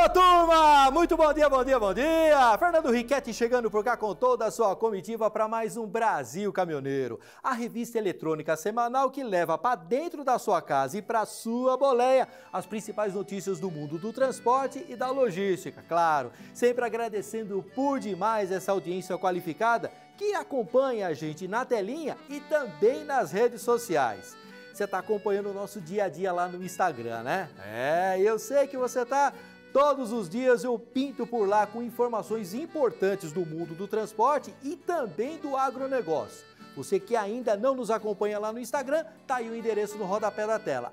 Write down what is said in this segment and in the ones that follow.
Ô, turma! Muito bom dia, bom dia, bom dia! Fernando Riquetti chegando por cá com toda a sua comitiva para mais um Brasil Caminhoneiro, a revista eletrônica semanal que leva para dentro da sua casa e para sua boleia as principais notícias do mundo do transporte e da logística, claro. Sempre agradecendo por demais essa audiência qualificada que acompanha a gente na telinha e também nas redes sociais. Você está acompanhando o nosso dia a dia lá no Instagram, né? Eu sei que você está. Todos os dias eu pinto por lá com informações importantes do mundo do transporte e também do agronegócio. Você que ainda não nos acompanha lá no Instagram, tá aí o endereço no rodapé da tela,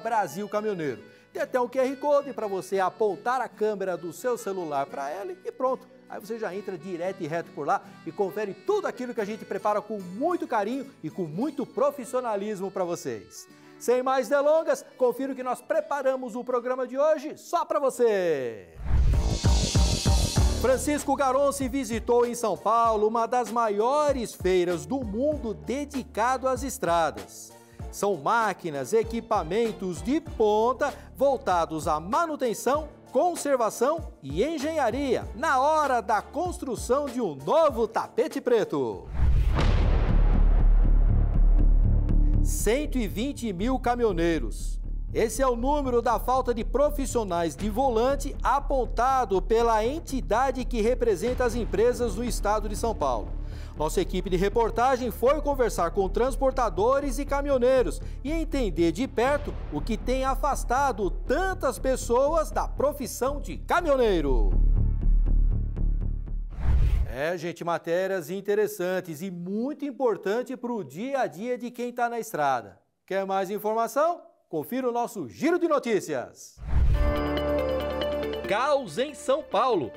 @BrasilCaminhoneiro. Tem até um QR Code para você apontar a câmera do seu celular para ele e pronto. Aí você já entra direto e reto por lá e confere tudo aquilo que a gente prepara com muito carinho e com muito profissionalismo para vocês. Sem mais delongas, confira o que nós preparamos o programa de hoje só para você. Francisco Garonci visitou em São Paulo uma das maiores feiras do mundo dedicado às estradas. São máquinas, equipamentos de ponta voltados à manutenção, conservação e engenharia na hora da construção de um novo tapete preto. 120 mil caminhoneiros. Esse é o número da falta de profissionais de volante apontado pela entidade que representa as empresas do estado de São Paulo. Nossa equipe de reportagem foi conversar com transportadores e caminhoneiros e entender de perto o que tem afastado tantas pessoas da profissão de caminhoneiro. Gente, matérias interessantes e muito importante para o dia a dia de quem está na estrada. Quer mais informação? Confira o nosso Giro de Notícias. Caos em São Paulo.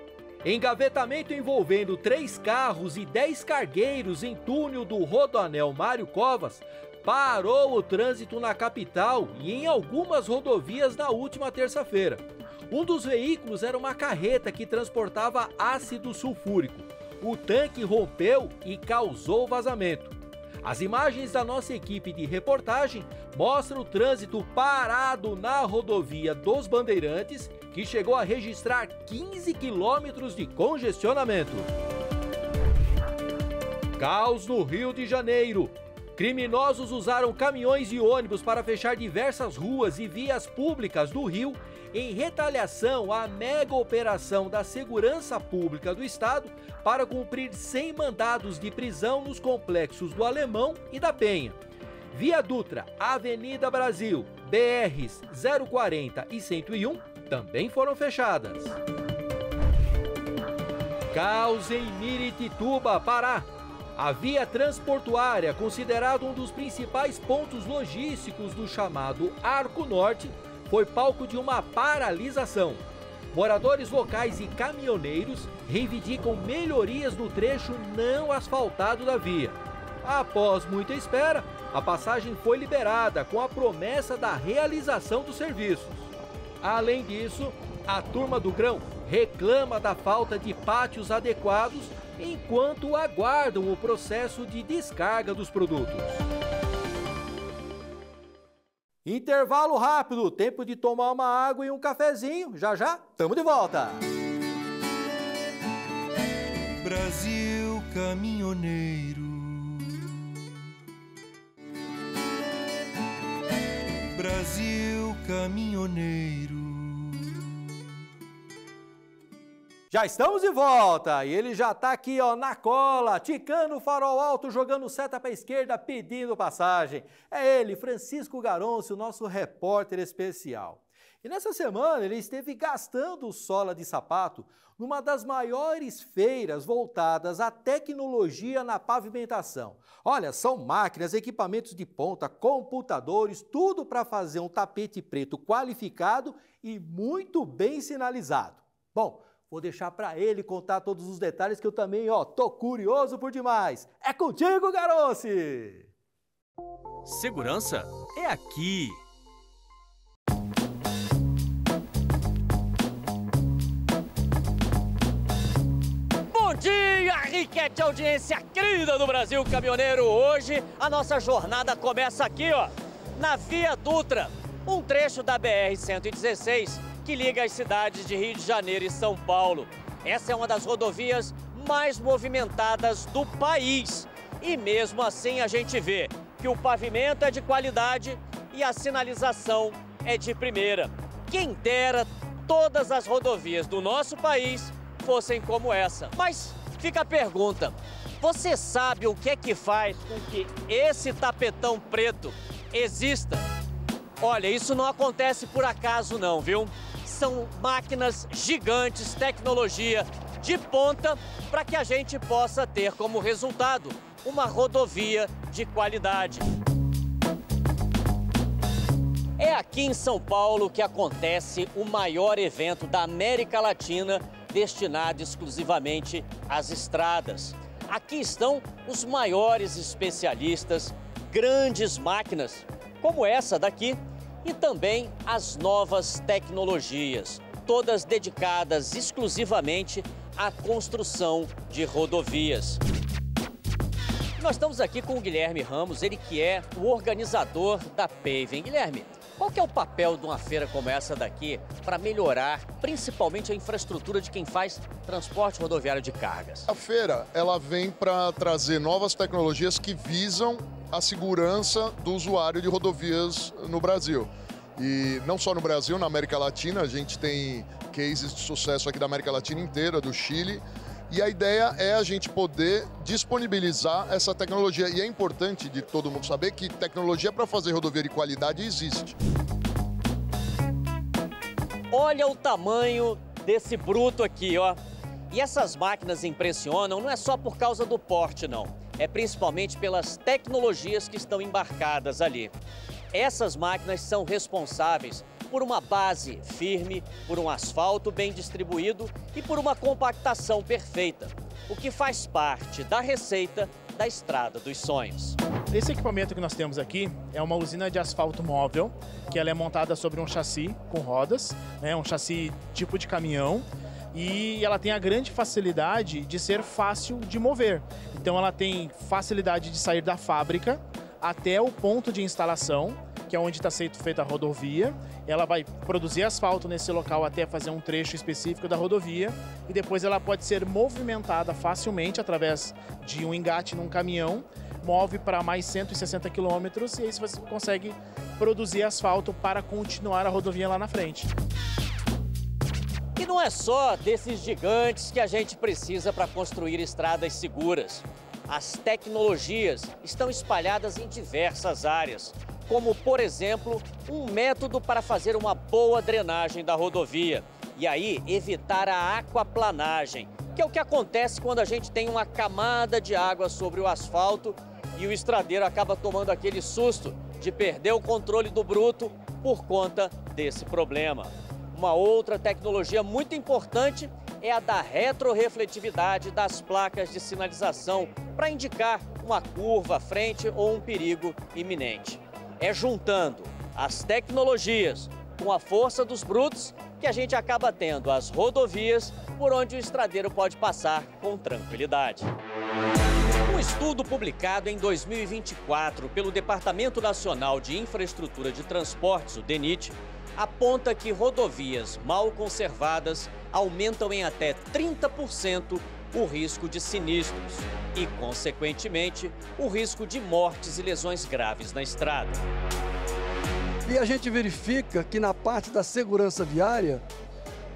Engavetamento envolvendo 3 carros e 10 cargueiros em túnel do Rodoanel Mário Covas parou o trânsito na capital e em algumas rodovias na última terça-feira. Um dos veículos era uma carreta que transportava ácido sulfúrico. O tanque rompeu e causou vazamento. As imagens da nossa equipe de reportagem mostram o trânsito parado na rodovia dos Bandeirantes, que chegou a registrar 15 quilômetros de congestionamento. Caos no Rio de Janeiro. Criminosos usaram caminhões e ônibus para fechar diversas ruas e vias públicas do Rio em retaliação à mega operação da Segurança Pública do Estado para cumprir 100 mandados de prisão nos complexos do Alemão e da Penha. Via Dutra, Avenida Brasil, BRs 040 e 101 também foram fechadas. Caos em Miritituba, Pará. A via transportuária, considerada um dos principais pontos logísticos do chamado Arco Norte, foi palco de uma paralisação. Moradores locais e caminhoneiros reivindicam melhorias no trecho não asfaltado da via. Após muita espera, a passagem foi liberada com a promessa da realização dos serviços. Além disso, a turma do grão reclama da falta de pátios adequados enquanto aguardam o processo de descarga dos produtos. Intervalo rápido, tempo de tomar uma água e um cafezinho. Já já, tamo de volta. Brasil Caminhoneiro. Brasil Caminhoneiro. Já estamos de volta e ele já tá aqui, ó, na cola, ticando o farol alto, jogando seta para a esquerda, pedindo passagem. É ele, Francisco Garonci, o nosso repórter especial. E nessa semana ele esteve gastando sola de sapato numa das maiores feiras voltadas à tecnologia na pavimentação. Olha, são máquinas, equipamentos de ponta, computadores, tudo para fazer um tapete preto qualificado e muito bem sinalizado. Bom, vou deixar para ele contar todos os detalhes que eu também, tô curioso por demais. É contigo, Garonci! Segurança é aqui. Bom dia, Riquetti, audiência querida do Brasil Caminhoneiro. Hoje a nossa jornada começa aqui, na Via Dutra, um trecho da BR-116 que liga as cidades de Rio de Janeiro e São Paulo. Essa é uma das rodovias mais movimentadas do país. E mesmo assim a gente vê que o pavimento é de qualidade e a sinalização é de primeira. Quem dera todas as rodovias do nosso país fossem como essa. Mas fica a pergunta, você sabe o que é que faz com que esse tapetão preto exista? Olha, isso não acontece por acaso não, viu? São máquinas gigantes, tecnologia de ponta, para que a gente possa ter como resultado uma rodovia de qualidade. É aqui em São Paulo que acontece o maior evento da América Latina destinado exclusivamente às estradas. Aqui estão os maiores especialistas, grandes máquinas, como essa daqui, e também as novas tecnologias, todas dedicadas exclusivamente à construção de rodovias. Nós estamos aqui com o Guilherme Ramos, ele que é o organizador da Paving. Guilherme, qual que é o papel de uma feira como essa daqui para melhorar principalmente a infraestrutura de quem faz transporte rodoviário de cargas? A feira, ela vem para trazer novas tecnologias que visam a segurança do usuário de rodovias no Brasil. E não só no Brasil, na América Latina, a gente tem cases de sucesso aqui da América Latina inteira, do Chile. E a ideia é a gente poder disponibilizar essa tecnologia. E é importante de todo mundo saber que tecnologia para fazer rodovia de qualidade existe. Olha o tamanho desse bruto aqui, ó. E essas máquinas impressionam não é só por causa do porte, não. É principalmente pelas tecnologias que estão embarcadas ali. Essas máquinas são responsáveis por uma base firme, por um asfalto bem distribuído e por uma compactação perfeita, o que faz parte da receita da Estrada dos Sonhos. Esse equipamento que nós temos aqui é uma usina de asfalto móvel, que ela é montada sobre um chassi com rodas, né, um chassi tipo de caminhão, e ela tem a grande facilidade de ser fácil de mover. Então ela tem facilidade de sair da fábrica até o ponto de instalação, que é onde está sendo feita a rodovia. Ela vai produzir asfalto nesse local até fazer um trecho específico da rodovia e depois ela pode ser movimentada facilmente através de um engate num caminhão, move para mais 160 quilômetros e aí você consegue produzir asfalto para continuar a rodovia lá na frente. E não é só desses gigantes que a gente precisa para construir estradas seguras. As tecnologias estão espalhadas em diversas áreas, como, por exemplo, um método para fazer uma boa drenagem da rodovia e aí evitar a aquaplanagem, que é o que acontece quando a gente tem uma camada de água sobre o asfalto e o estradeiro acaba tomando aquele susto de perder o controle do bruto por conta desse problema. Uma outra tecnologia muito importante é a da retrorefletividade das placas de sinalização para indicar uma curva à frente ou um perigo iminente. É juntando as tecnologias com a força dos brutos que a gente acaba tendo as rodovias por onde o estradeiro pode passar com tranquilidade. Um estudo publicado em 2024 pelo Departamento Nacional de Infraestrutura de Transportes, o DENIT, aponta que rodovias mal conservadas aumentam em até 30% o risco de sinistros e, consequentemente, o risco de mortes e lesões graves na estrada. E a gente verifica que na parte da segurança viária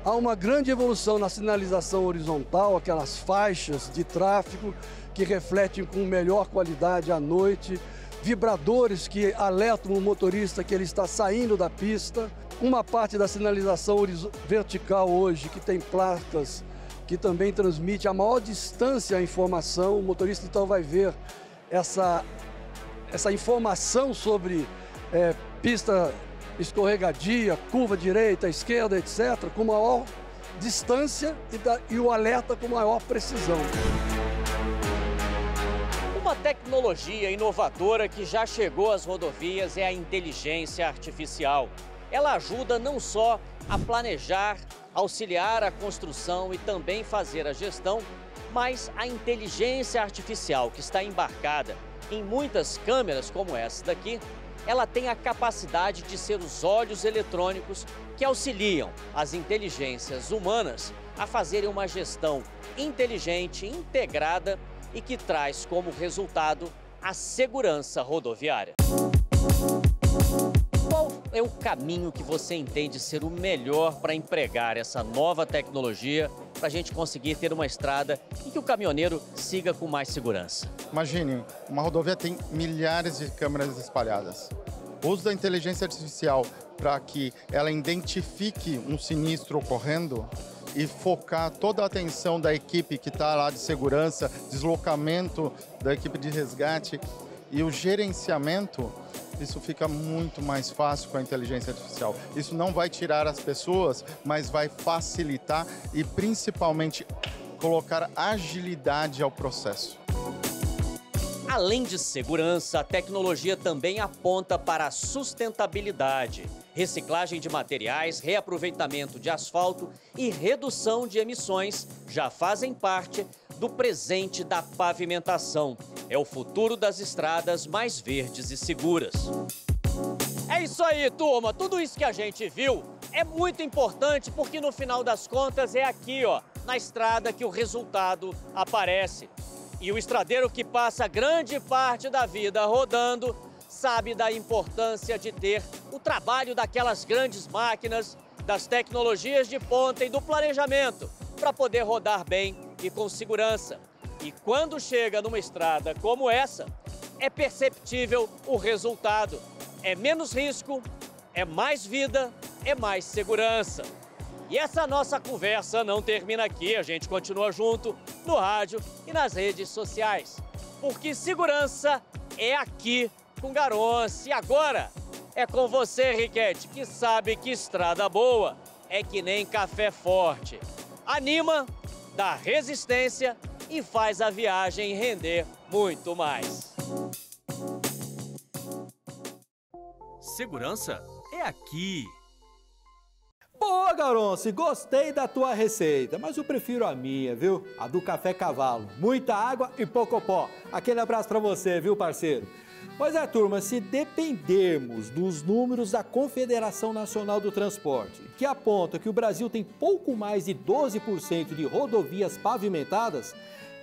há uma grande evolução na sinalização horizontal, aquelas faixas de tráfego que refletem com melhor qualidade à noite, vibradores que alertam o motorista que ele está saindo da pista, uma parte da sinalização vertical hoje que tem placas que também transmite a maior distância à informação. O motorista então vai ver essa informação sobre pista escorregadia, curva direita, esquerda, etc., com maior distância e o alerta com maior precisão. Uma tecnologia inovadora que já chegou às rodovias é a inteligência artificial. Ela ajuda não só a planejar, auxiliar a construção e também fazer a gestão, mas a inteligência artificial que está embarcada em muitas câmeras como essa daqui, ela tem a capacidade de ser os olhos eletrônicos que auxiliam as inteligências humanas a fazerem uma gestão inteligente, integrada e que traz como resultado a segurança rodoviária. Qual é o caminho que você entende ser o melhor para empregar essa nova tecnologia para a gente conseguir ter uma estrada em que o caminhoneiro siga com mais segurança? Imagine, uma rodovia tem milhares de câmeras espalhadas. O uso da inteligência artificial para que ela identifique um sinistro ocorrendo e focar toda a atenção da equipe que está lá de segurança, deslocamento da equipe de resgate e o gerenciamento, isso fica muito mais fácil com a inteligência artificial. Isso não vai tirar as pessoas, mas vai facilitar e principalmente colocar agilidade ao processo. Além de segurança, a tecnologia também aponta para a sustentabilidade. Reciclagem de materiais, reaproveitamento de asfalto e redução de emissões já fazem parte do presente da pavimentação. É o futuro das estradas mais verdes e seguras. É isso aí, turma. Tudo isso que a gente viu é muito importante porque no final das contas é aqui, ó, na estrada que o resultado aparece. E o estradeiro que passa grande parte da vida rodando sabe da importância de ter o trabalho daquelas grandes máquinas, das tecnologias de ponta e do planejamento para poder rodar bem e com segurança. E quando chega numa estrada como essa, é perceptível o resultado. É menos risco, é mais vida, é mais segurança. E essa nossa conversa não termina aqui, a gente continua junto no rádio e nas redes sociais. Porque segurança é aqui com Garonce. E agora é com você, Riquete, que sabe que estrada boa é que nem café forte. Anima, dá resistência e faz a viagem render muito mais. Segurança é aqui. Boa, Garonce, gostei da tua receita, mas eu prefiro a minha, viu? A do café cavalo. Muita água e pouco pó. Aquele abraço pra você, viu, parceiro? Pois é, turma, se dependermos dos números da Confederação Nacional do Transporte, que aponta que o Brasil tem pouco mais de 12% de rodovias pavimentadas,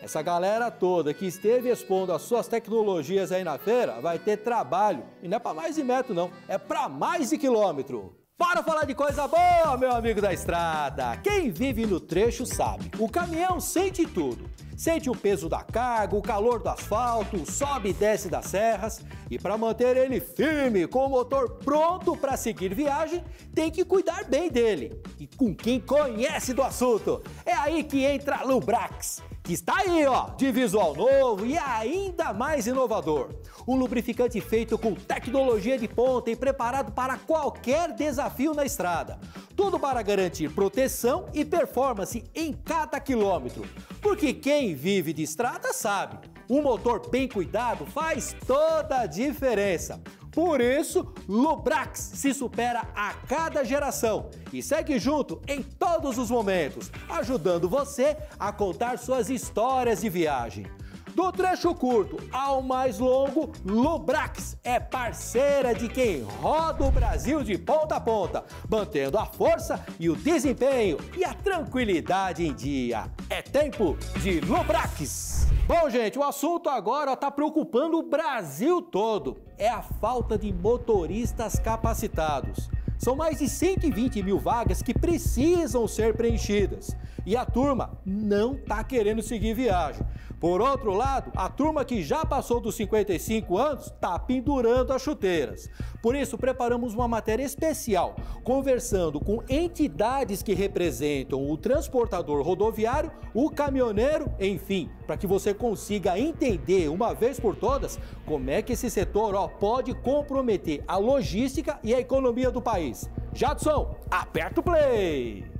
essa galera toda que esteve expondo as suas tecnologias aí na feira vai ter trabalho. E não é para mais de metro, não, é para mais de quilômetro. Para falar de coisa boa, meu amigo da estrada. Quem vive no trecho sabe, o caminhão sente tudo. Sente o peso da carga, o calor do asfalto, sobe e desce das serras. E para manter ele firme, com o motor pronto para seguir viagem, tem que cuidar bem dele. E com quem conhece do assunto, é aí que entra a Lubrax, que está aí, ó, de visual novo e ainda mais inovador. Um lubrificante feito com tecnologia de ponta e preparado para qualquer desafio na estrada. Tudo para garantir proteção e performance em cada quilômetro. Porque quem vive de estrada sabe, um motor bem cuidado faz toda a diferença. Por isso, Lubrax se supera a cada geração e segue junto em todos os momentos, ajudando você a contar suas histórias de viagem. Do trecho curto ao mais longo, Lubrax é parceira de quem roda o Brasil de ponta a ponta, mantendo a força e o desempenho e a tranquilidade em dia. É tempo de Lubrax! Bom, gente, o assunto agora está preocupando o Brasil todo. É a falta de motoristas capacitados. São mais de 120 mil vagas que precisam ser preenchidas. E a turma não está querendo seguir viagem. Por outro lado, a turma que já passou dos 55 anos está pendurando as chuteiras. Por isso, preparamos uma matéria especial, conversando com entidades que representam o transportador rodoviário, o caminhoneiro, enfim, para que você consiga entender uma vez por todas como é que esse setor pode comprometer a logística e a economia do país. Jadson, aperta o play!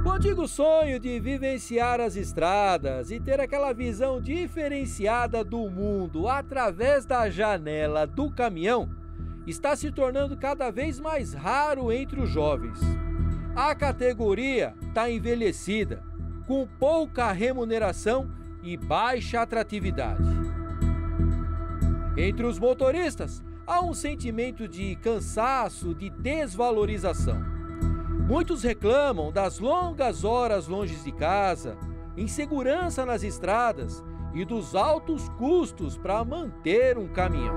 O antigo sonho de vivenciar as estradas e ter aquela visão diferenciada do mundo através da janela do caminhão está se tornando cada vez mais raro entre os jovens. A categoria está envelhecida, com pouca remuneração e baixa atratividade. Entre os motoristas, há um sentimento de cansaço, de desvalorização. Muitos reclamam das longas horas longe de casa, insegurança nas estradas e dos altos custos para manter um caminhão.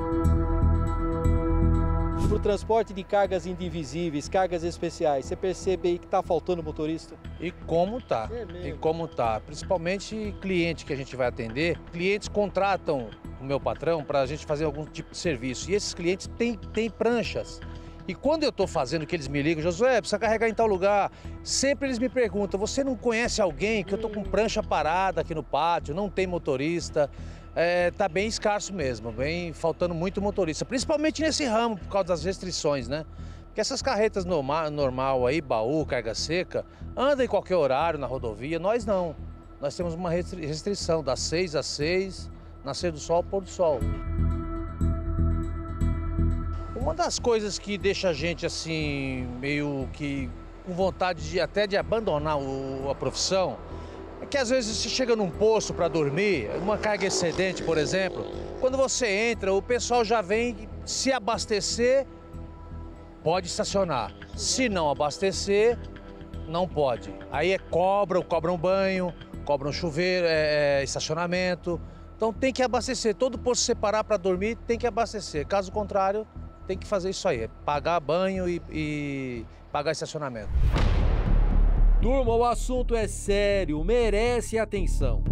Para o transporte de cargas indivisíveis, cargas especiais, você percebe aí que está faltando motorista? E como tá? E como tá? Principalmente cliente que a gente vai atender. Clientes contratam o meu patrão para a gente fazer algum tipo de serviço. E esses clientes têm pranchas. E quando eu estou fazendo que eles me ligam, Josué, precisa carregar em tal lugar. Sempre eles me perguntam, você não conhece alguém que eu estou com prancha parada aqui no pátio, não tem motorista? Tá bem escasso mesmo, bem faltando muito motorista, principalmente nesse ramo por causa das restrições, né? Porque essas carretas normal aí, baú, carga seca, andam em qualquer horário na rodovia, nós não. Nós temos uma restrição das 6 às 6, nascer do sol ao pôr do sol. Uma das coisas que deixa a gente assim, meio que com vontade até de abandonar a profissão, é que às vezes você chega num posto para dormir, uma carga excedente, por exemplo, quando você entra, o pessoal já vem se abastecer, pode estacionar. Se não abastecer, não pode. Aí cobram banho, cobram chuveiro, estacionamento. Então tem que abastecer. Todo posto separar para dormir tem que abastecer. Caso contrário, tem que fazer isso aí, pagar banho e pagar estacionamento. Turma, o assunto é sério, merece atenção.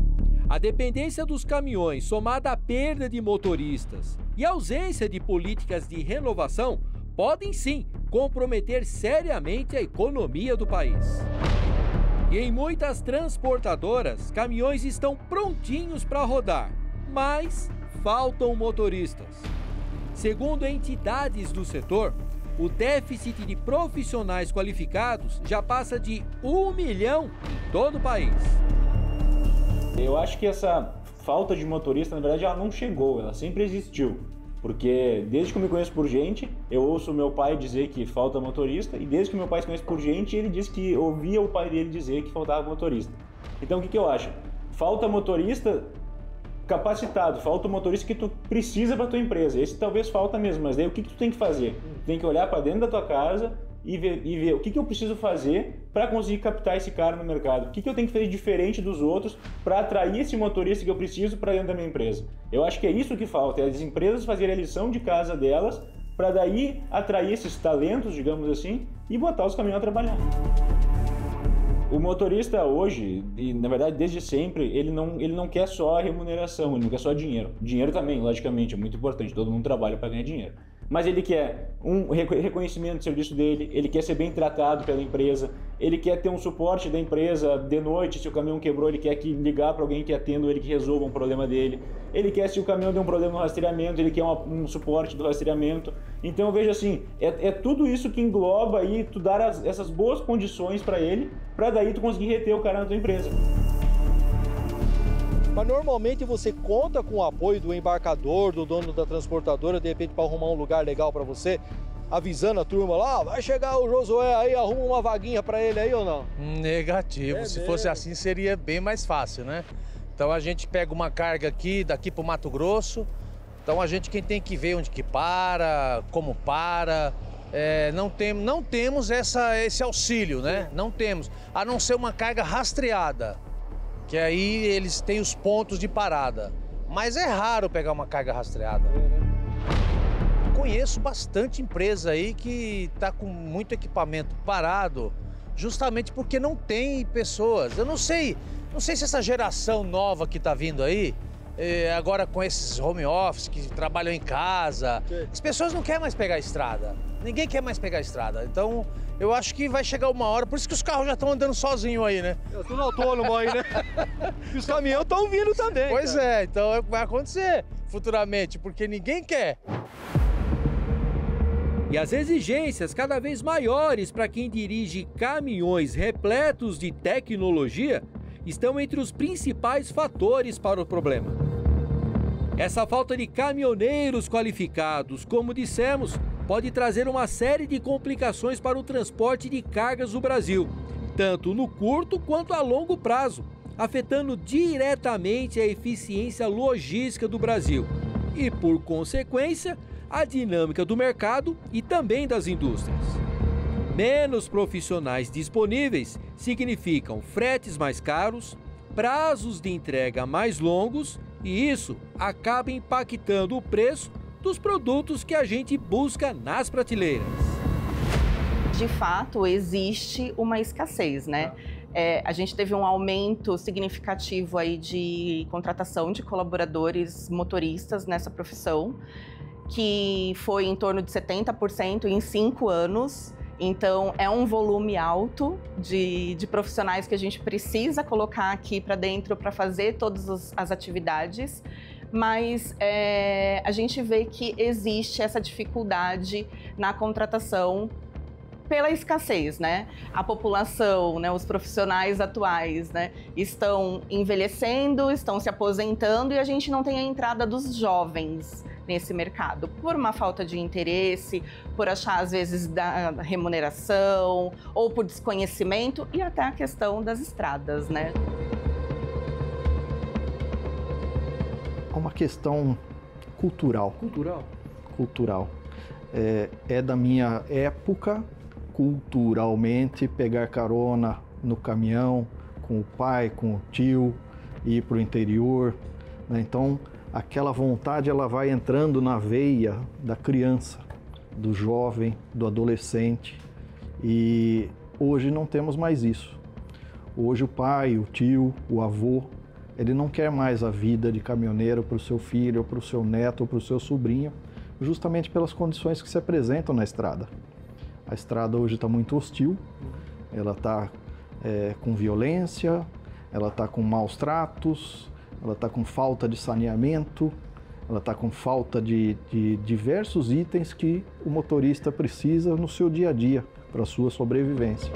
A dependência dos caminhões, somada à perda de motoristas e a ausência de políticas de renovação, podem sim comprometer seriamente a economia do país. E em muitas transportadoras, caminhões estão prontinhos para rodar, mas faltam motoristas. Segundo entidades do setor, o déficit de profissionais qualificados já passa de 1 milhão em todo o país. Eu acho que essa falta de motorista, na verdade, ela não chegou, ela sempre existiu. Porque desde que eu me conheço por gente, eu ouço meu pai dizer que falta motorista, e desde que meu pai se conhece por gente, ele diz que ouvia o pai dele dizer que faltava motorista. Então o que eu acho? Falta motorista capacitado, falta o motorista que tu precisa para tua empresa. Esse talvez falta mesmo, mas daí o que tu tem que fazer? Tu tem que olhar para dentro da tua casa e ver o que eu preciso fazer para conseguir captar esse cara no mercado. O que eu tenho que fazer diferente dos outros para atrair esse motorista que eu preciso para dentro da minha empresa. Eu acho que é isso que falta, é as empresas fazerem a lição de casa delas para daí atrair esses talentos, digamos assim, e botar os caminhões a trabalhar. O motorista hoje, e na verdade desde sempre, ele não quer só a remuneração, ele não quer só dinheiro. Dinheiro também, logicamente, é muito importante, todo mundo trabalha para ganhar dinheiro. Mas ele quer um reconhecimento do serviço dele, ele quer ser bem tratado pela empresa, ele quer ter um suporte da empresa de noite, se o caminhão quebrou, ele quer ligar para alguém que atenda ele, que resolva um problema dele. Ele quer, se o caminhão deu um problema no rastreamento, ele quer um suporte do rastreamento. Então eu vejo assim, é tudo isso que engloba aí, tu dar essas boas condições para ele, para daí tu conseguir reter o cara na tua empresa. Mas normalmente você conta com o apoio do embarcador, do dono da transportadora, de repente para arrumar um lugar legal para você, avisando a turma lá, vai chegar o Josué aí, arruma uma vaguinha para ele aí ou não? Negativo, se fosse assim seria bem mais fácil, né? Então a gente pega uma carga aqui, daqui para o Mato Grosso, então a gente quem tem que ver onde que para, como para, não temos esse auxílio, né? Não temos, a não ser uma carga rastreada. Que aí eles têm os pontos de parada. Mas é raro pegar uma carga rastreada. Conheço bastante empresa aí que está com muito equipamento parado, justamente porque não tem pessoas. Eu não sei se essa geração nova que está vindo aí, agora com esses home office que trabalham em casa, as pessoas não querem mais pegar a estrada. Ninguém quer mais pegar a estrada. Então, eu acho que vai chegar uma hora, por isso que os carros já estão andando sozinhos aí, né? Tudo autônomo aí, né? E os caminhões estão vindo também. Pois é, então vai acontecer futuramente, porque ninguém quer. E as exigências cada vez maiores para quem dirige caminhões repletos de tecnologia estão entre os principais fatores para o problema. Essa falta de caminhoneiros qualificados, como dissemos, pode trazer uma série de complicações para o transporte de cargas no Brasil, tanto no curto quanto a longo prazo, afetando diretamente a eficiência logística do Brasil. e, por consequência, a dinâmica do mercado e também das indústrias. Menos profissionais disponíveis significam fretes mais caros, prazos de entrega mais longos e isso acaba impactando o preço dos produtos que a gente busca nas prateleiras. De fato, existe uma escassez, né? A gente teve um aumento significativo aí de contratação de colaboradores motoristas nessa profissão, que foi em torno de 70% em 5 anos. Então, é um volume alto de profissionais que a gente precisa colocar aqui para dentro para fazer todas as atividades, mas a gente vê que existe essa dificuldade na contratação pela escassez, né? A população, né, os profissionais atuais, né, estão envelhecendo, estão se aposentando e a gente não tem a entrada dos jovens nesse mercado, por uma falta de interesse, por achar às vezes da remuneração ou por desconhecimento e até a questão das estradas, né? É uma questão cultural. Cultural. É da minha época, culturalmente, pegar carona no caminhão com o pai, com o tio, ir para o interior, né? Então, aquela vontade ela vai entrando na veia da criança, do jovem, do adolescente. E hoje não temos mais isso. Hoje o pai, o tio, o avô, ele não quer mais a vida de caminhoneiro para o seu filho, para o seu neto, ou para o seu sobrinho, justamente pelas condições que se apresentam na estrada. A estrada hoje está muito hostil, ela está com violência, ela está com maus tratos, ela está com falta de saneamento, ela está com falta de diversos itens que o motorista precisa no seu dia a dia para a sua sobrevivência.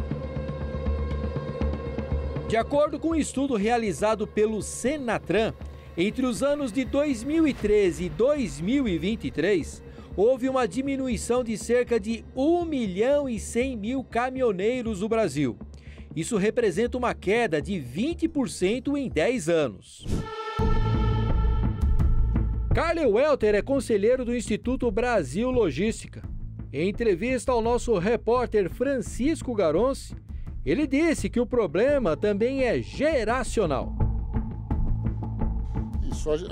De acordo com um estudo realizado pelo Senatran, entre os anos de 2013 e 2023, houve uma diminuição de cerca de 1.100.000 caminhoneiros no Brasil. Isso representa uma queda de 20% em 10 anos. Carle Welter é conselheiro do Instituto Brasil Logística. Em entrevista ao nosso repórter Francisco Garonci, ele disse que o problema também é geracional.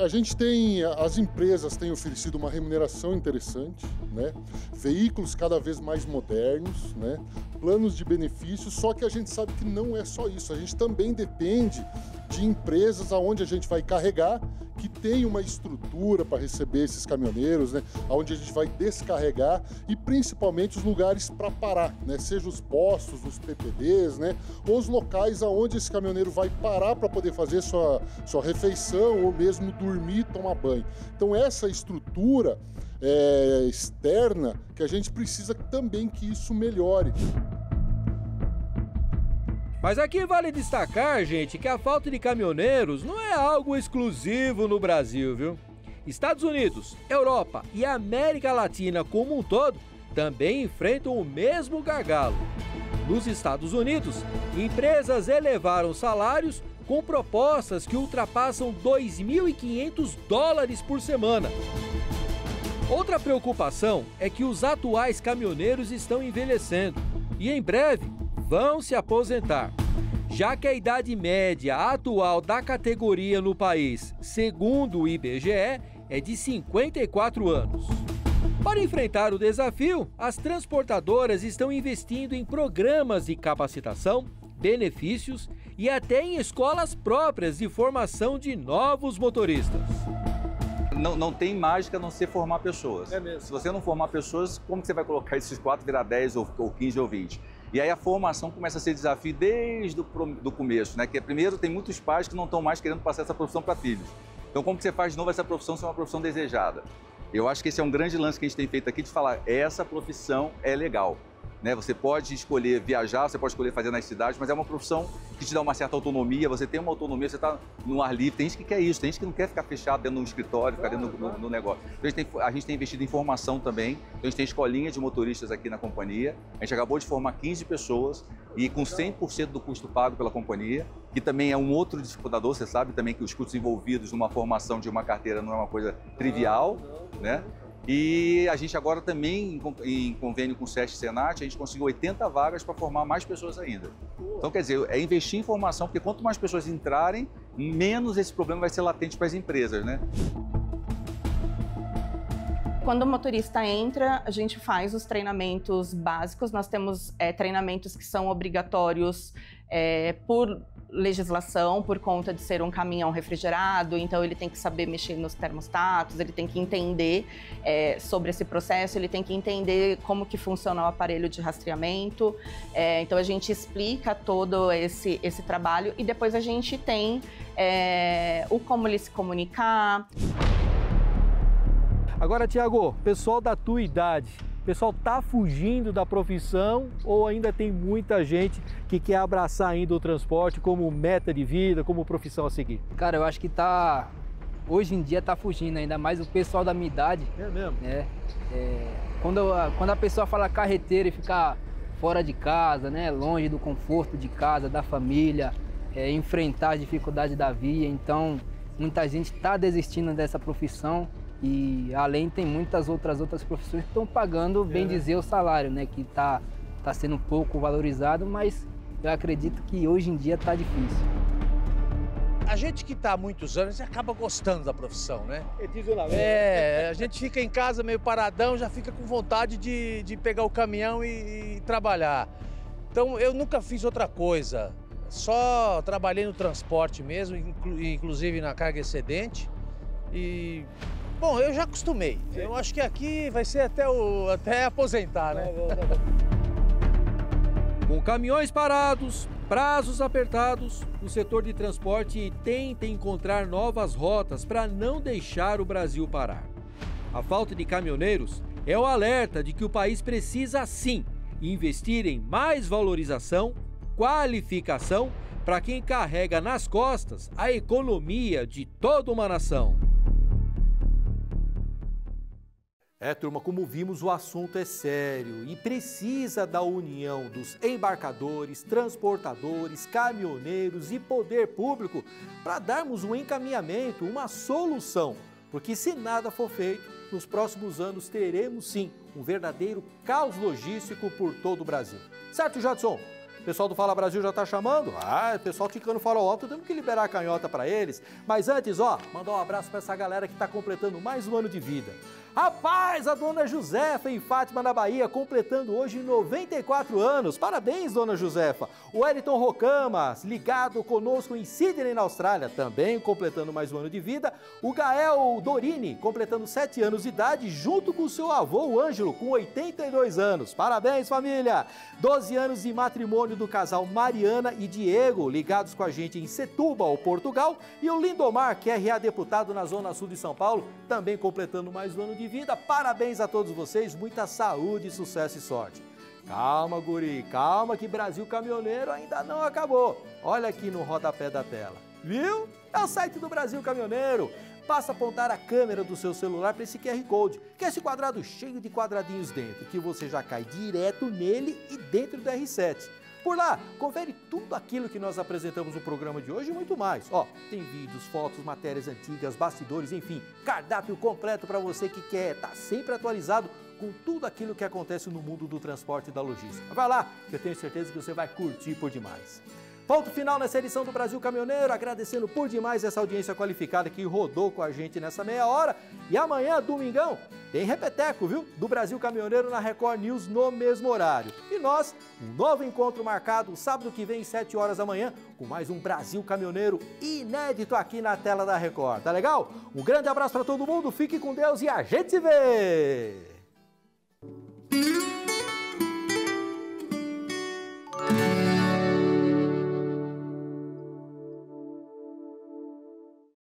A gente tem, as empresas têm oferecido uma remuneração interessante, né? Veículos cada vez mais modernos, né? Planos de benefícios, só que a gente sabe que não é só isso, a gente também depende de empresas aonde a gente vai carregar, que tem uma estrutura para receber esses caminhoneiros, né? Onde a gente vai descarregar e principalmente os lugares para parar, né? Seja os postos, os PPDs, né? Ou os locais aonde esse caminhoneiro vai parar para poder fazer sua refeição ou mesmo dormir, tomar banho. Então essa estrutura externa que a gente precisa também que isso melhore. Mas aqui vale destacar, gente, que a falta de caminhoneiros não é algo exclusivo no Brasil, viu? Estados Unidos, Europa e América Latina como um todo também enfrentam o mesmo gargalo. Nos Estados Unidos, empresas elevaram salários com propostas que ultrapassam $2.500 por semana. Outra preocupação é que os atuais caminhoneiros estão envelhecendo e em breve vão se aposentar, já que a idade média atual da categoria no país, segundo o IBGE, é de 54 anos. Para enfrentar o desafio, as transportadoras estão investindo em programas de capacitação, benefícios e até em escolas próprias de formação de novos motoristas. Não tem mágica a não ser formar pessoas. É mesmo. Se você não formar pessoas, como que você vai colocar esses 4 virar 10 ou 15 ou 20? E aí a formação começa a ser desafio desde o começo, né? Que primeiro tem muitos pais que não estão mais querendo passar essa profissão para filhos. Então como que você faz de novo essa profissão ser uma profissão desejada? Eu acho que esse é um grande lance que a gente tem feito aqui de falar, essa profissão é legal. né? Você pode escolher viajar, você pode escolher fazer nas cidades, mas é uma profissão que te dá uma certa autonomia, você tem uma autonomia, você está no ar livre. Tem gente que quer isso, tem gente que não quer ficar fechado dentro de um escritório, ficar dentro do negócio. Então, a gente tem investido em formação também, então a gente tem escolinha de motoristas aqui na companhia, a gente acabou de formar 15 pessoas e com 100% do custo pago pela companhia, que também é um outro dificultador, você sabe também que os custos envolvidos numa formação de uma carteira não é uma coisa trivial, né? E a gente agora também, em convênio com o SESC e Senat, a gente conseguiu 80 vagas para formar mais pessoas ainda. Então, quer dizer, é investir em formação, porque quanto mais pessoas entrarem, menos esse problema vai ser latente para as empresas, né? Quando o motorista entra, a gente faz os treinamentos básicos. Nós temos treinamentos que são obrigatórios por legislação, por conta de ser um caminhão refrigerado, então ele tem que saber mexer nos termostatos, ele tem que entender sobre esse processo, ele tem que entender como que funciona o aparelho de rastreamento. Então a gente explica todo esse trabalho e depois a gente tem o como ele se comunicar. Agora, Tiago, pessoal da tua idade, o pessoal tá fugindo da profissão ou ainda tem muita gente que quer abraçar ainda o transporte como meta de vida, como profissão a seguir? Cara, eu acho que hoje em dia tá fugindo, ainda mais o pessoal da minha idade. É mesmo? Quando a pessoa fala carreteira e fica fora de casa, né, longe do conforto de casa, da família, enfrentar as dificuldades da via, então muita gente tá desistindo dessa profissão. E além tem muitas outras profissões que estão pagando, bem dizer, o salário, né? Que tá sendo um pouco valorizado, mas eu acredito que hoje em dia tá difícil. A gente que está há muitos anos acaba gostando da profissão, né? A gente fica em casa meio paradão, já fica com vontade de pegar o caminhão e trabalhar. Então eu nunca fiz outra coisa, só trabalhei no transporte mesmo, inclusive na carga excedente. E bom, eu já acostumei. Eu acho que aqui vai ser até aposentar, né? Com caminhões parados, prazos apertados, o setor de transporte tenta encontrar novas rotas para não deixar o Brasil parar. A falta de caminhoneiros é o alerta de que o país precisa, sim, investir em mais valorização, qualificação para quem carrega nas costas a economia de toda uma nação. Turma, como vimos, o assunto é sério e precisa da união dos embarcadores, transportadores, caminhoneiros e poder público para darmos um encaminhamento, uma solução. Porque se nada for feito, nos próximos anos teremos sim um verdadeiro caos logístico por todo o Brasil. Certo, Jadson? O pessoal do Fala Brasil já está chamando? O pessoal ficando farol alto, temos que liberar a canhota para eles. Mas antes, mandar um abraço para essa galera que está completando mais um ano de vida. Rapaz, a dona Josefa em Fátima, na Bahia, completando hoje 94 anos. Parabéns, dona Josefa. O Wellington Rocama, ligado conosco em Sydney, na Austrália, também completando mais um ano de vida. O Gael Dorini, completando 7 anos de idade, junto com o seu avô, o Ângelo, com 82 anos. Parabéns, família. 12 anos de matrimônio do casal Mariana e Diego, ligados com a gente em Setúbal, Portugal. E o Lindomar, que é RA deputado na Zona Sul de São Paulo, também completando mais um ano de vida. Parabéns a todos vocês, muita saúde, sucesso e sorte. Calma, guri, calma que Brasil Caminhoneiro ainda não acabou. Olha aqui no rodapé da tela, viu? É o site do Brasil Caminhoneiro. Basta apontar a câmera do seu celular para esse QR Code, que é esse quadrado cheio de quadradinhos dentro, que você já cai direto nele e dentro do R7. Por lá, confere tudo aquilo que nós apresentamos no programa de hoje e muito mais. Tem vídeos, fotos, matérias antigas, bastidores, enfim, cardápio completo para você que quer estar sempre atualizado com tudo aquilo que acontece no mundo do transporte e da logística. Vai lá, que eu tenho certeza que você vai curtir por demais. Ponto final nessa edição do Brasil Caminhoneiro, agradecendo por demais essa audiência qualificada que rodou com a gente nessa meia hora. E amanhã, domingão, tem repeteco, viu? Do Brasil Caminhoneiro na Record News no mesmo horário. E nós, um novo encontro marcado sábado que vem, 7 horas da manhã, com mais um Brasil Caminhoneiro inédito aqui na tela da Record. Tá legal? Um grande abraço para todo mundo, fique com Deus e a gente se vê!